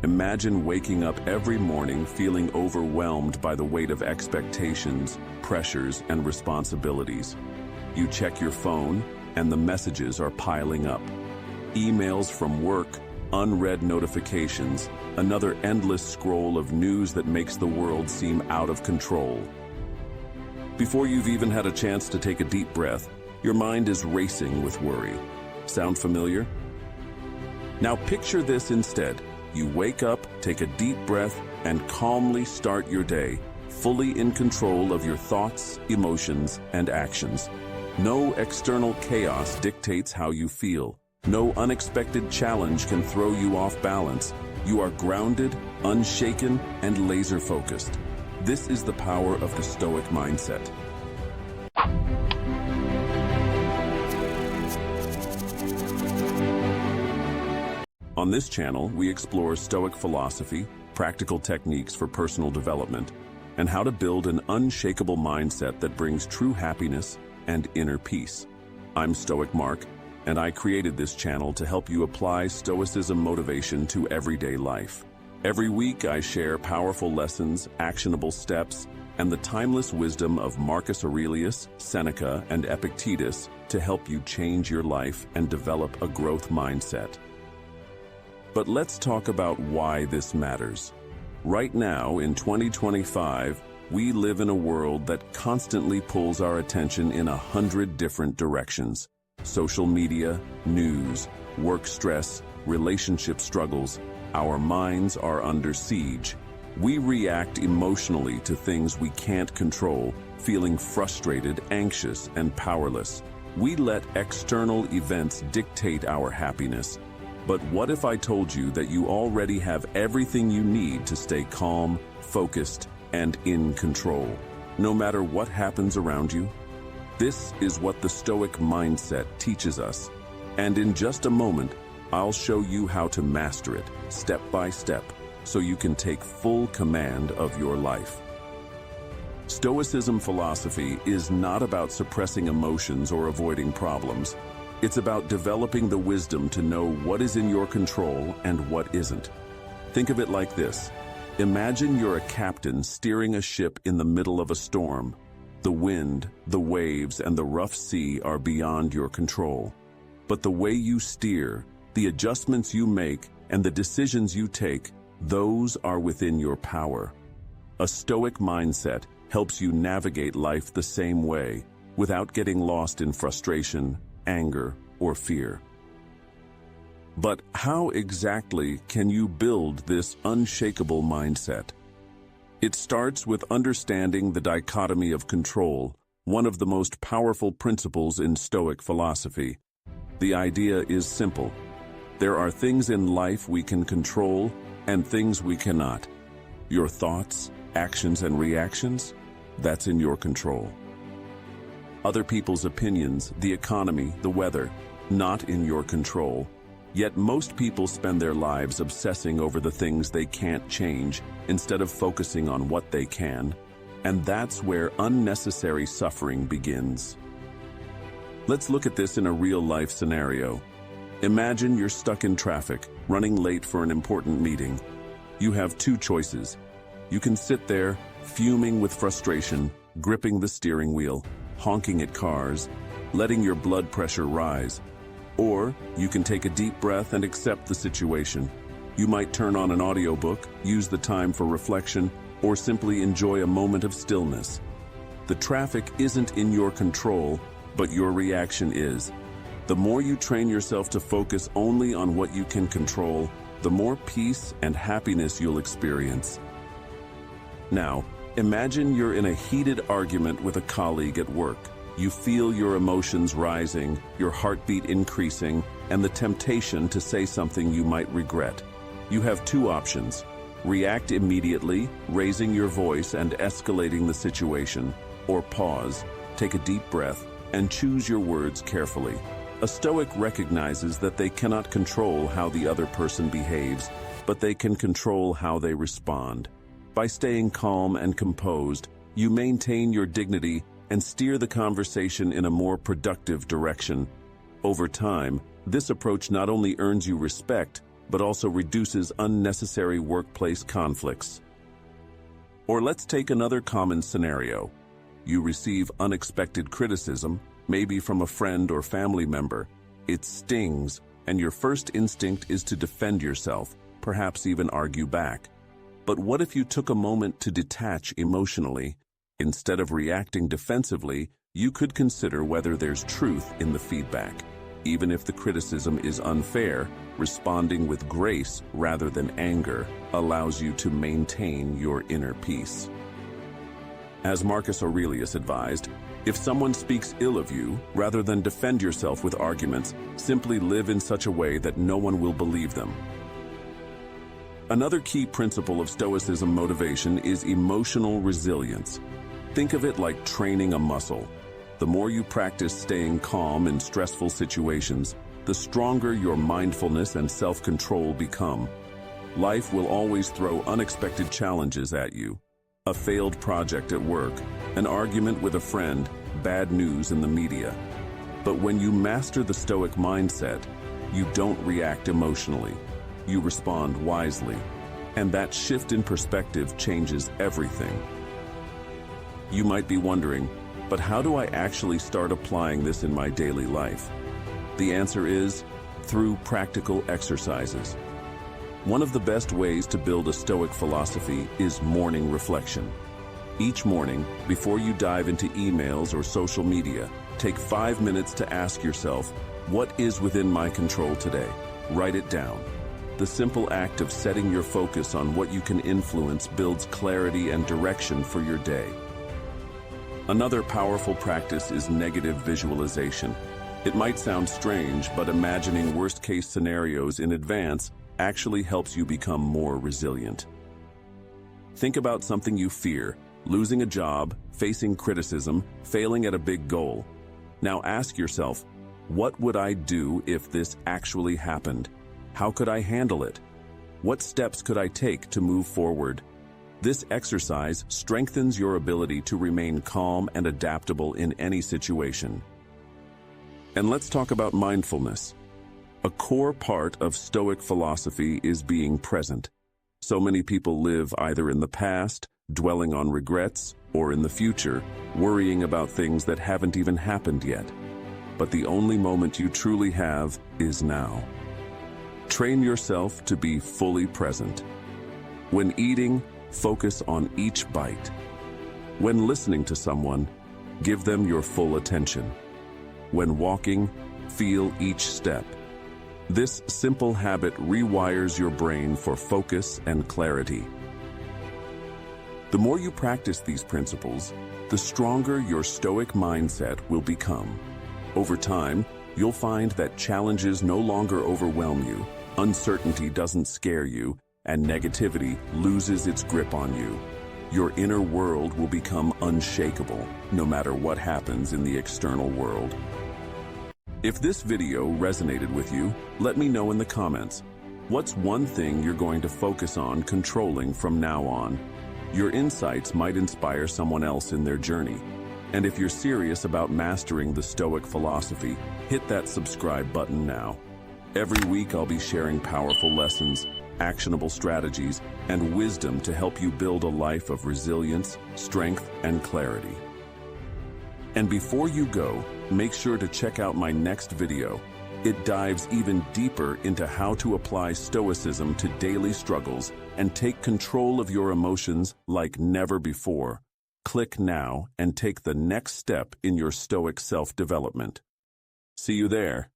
Imagine waking up every morning feeling overwhelmed by the weight of expectations, pressures, and responsibilities. You check your phone, and the messages are piling up. Emails from work, unread notifications, another endless scroll of news that makes the world seem out of control. Before you've even had a chance to take a deep breath, your mind is racing with worry. Sound familiar? Now picture this instead. You wake up, take a deep breath, and calmly start your day, fully in control of your thoughts, emotions, and actions. No external chaos dictates how you feel. No unexpected challenge can throw you off balance. You are grounded, unshaken, and laser-focused. This is the power of the Stoic mindset. On this channel, we explore Stoic philosophy, practical techniques for personal development, and how to build an unshakable mindset that brings true happiness and inner peace. I'm Stoic Mark, and I created this channel to help you apply Stoicism motivation to everyday life. Every week, I share powerful lessons, actionable steps, and the timeless wisdom of Marcus Aurelius, Seneca, and Epictetus to help you change your life and develop a growth mindset. But let's talk about why this matters. Right now, in 2025, we live in a world that constantly pulls our attention in 100 different directions. Social media, news, work stress, relationship struggles. Our minds are under siege. We react emotionally to things we can't control, feeling frustrated, anxious, and powerless. We let external events dictate our happiness. But what if I told you that you already have everything you need to stay calm, focused, and in control, no matter what happens around you? This is what the Stoic mindset teaches us. And in just a moment, I'll show you how to master it, step by step, so you can take full command of your life. Stoicism philosophy is not about suppressing emotions or avoiding problems. It's about developing the wisdom to know what is in your control and what isn't. Think of it like this. Imagine you're a captain steering a ship in the middle of a storm. The wind, the waves, and the rough sea are beyond your control. But the way you steer, the adjustments you make, and the decisions you take, those are within your power. A Stoic mindset helps you navigate life the same way, without getting lost in frustration, anger, or fear. But how exactly can you build this unshakable mindset? It starts with understanding the dichotomy of control, one of the most powerful principles in Stoic philosophy. The idea is simple. There are things in life we can control and things we cannot. Your thoughts, actions, and reactions, that's in your control. Other people's opinions, the economy, the weather, not in your control. Yet most people spend their lives obsessing over the things they can't change instead of focusing on what they can. And that's where unnecessary suffering begins. Let's look at this in a real-life scenario. Imagine you're stuck in traffic, running late for an important meeting. You have two choices. You can sit there, fuming with frustration, gripping the steering wheel, honking at cars, letting your blood pressure rise. Or you can take a deep breath and accept the situation. You might turn on an audiobook, use the time for reflection, or simply enjoy a moment of stillness. The traffic isn't in your control, but your reaction is. The more you train yourself to focus only on what you can control, the more peace and happiness you'll experience. Now, imagine you're in a heated argument with a colleague at work. You feel your emotions rising, your heartbeat increasing, and the temptation to say something you might regret. You have two options. React immediately, raising your voice and escalating the situation, or pause, take a deep breath, and choose your words carefully. A Stoic recognizes that they cannot control how the other person behaves, but they can control how they respond. By staying calm and composed, you maintain your dignity and steer the conversation in a more productive direction. Over time, this approach not only earns you respect, but also reduces unnecessary workplace conflicts. Or let's take another common scenario. You receive unexpected criticism, maybe from a friend or family member. It stings, and your first instinct is to defend yourself, perhaps even argue back. But what if you took a moment to detach emotionally? Instead of reacting defensively, you could consider whether there's truth in the feedback. Even if the criticism is unfair, responding with grace rather than anger allows you to maintain your inner peace. As Marcus Aurelius advised, if someone speaks ill of you, rather than defend yourself with arguments, simply live in such a way that no one will believe them. Another key principle of Stoicism motivation is emotional resilience. Think of it like training a muscle. The more you practice staying calm in stressful situations, the stronger your mindfulness and self-control become. Life will always throw unexpected challenges at you. A failed project at work, an argument with a friend, bad news in the media. But when you master the Stoic mindset, you don't react emotionally. You respond wisely. And that shift in perspective changes everything. You might be wondering, but how do I actually start applying this in my daily life? The answer is through practical exercises. One of the best ways to build a Stoic philosophy is morning reflection. Each morning, before you dive into emails or social media, take 5 minutes to ask yourself, what is within my control today? Write it down. The simple act of setting your focus on what you can influence builds clarity and direction for your day. Another powerful practice is negative visualization. It might sound strange, but imagining worst-case scenarios in advance actually helps you become more resilient. Think about something you fear, losing a job, facing criticism, failing at a big goal. Now ask yourself, what would I do if this actually happened? How could I handle it? What steps could I take to move forward? This exercise strengthens your ability to remain calm and adaptable in any situation. And let's talk about mindfulness. A core part of Stoic philosophy is being present. So many people live either in the past, dwelling on regrets, or in the future, worrying about things that haven't even happened yet. But the only moment you truly have is now. Train yourself to be fully present. When eating, focus on each bite. When listening to someone, give them your full attention. When walking, feel each step. This simple habit rewires your brain for focus and clarity. The more you practice these principles, the stronger your Stoic mindset will become. Over time, you'll find that challenges no longer overwhelm you, uncertainty doesn't scare you, and negativity loses its grip on you. Your inner world will become unshakable, no matter what happens in the external world. If this video resonated with you, let me know in the comments. What's one thing you're going to focus on controlling from now on? Your insights might inspire someone else in their journey. And if you're serious about mastering the Stoic philosophy, hit that subscribe button now. Every week I'll be sharing powerful lessons, actionable strategies, and wisdom to help you build a life of resilience, strength, and clarity. And before you go, make sure to check out my next video. It dives even deeper into how to apply Stoicism to daily struggles and take control of your emotions like never before. Click now and take the next step in your Stoic self-development. See you there.